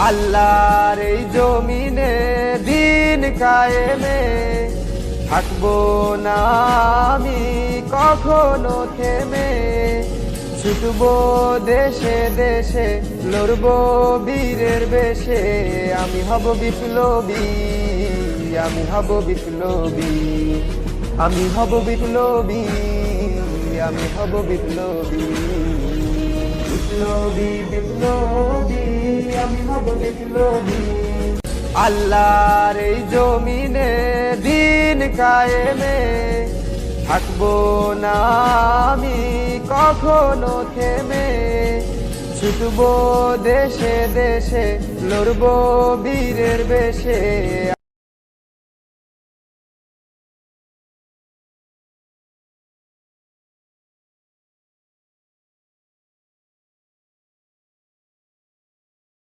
আল্লাহর এই জমিনে দিন কায়েমে থাকবো না আমি কখনো থেমে। ছুটবো দেশে দেশে, লড়বো বীরের বেশে। আমি হব বিপ্লবী, আমি হব বিপ্লবী, আমি হব বিপ্লবী, আমি হব বিপ্লবী। বিপ্লবী বিপ্লবী, আমি হব বিপ্লবী। আল্লাহর এই জমিনে দিন কায়েমে থাকবো না আমি কখনো থেমে। ছুটবো দেশে দেশে, লড়বো বীরের বেশে।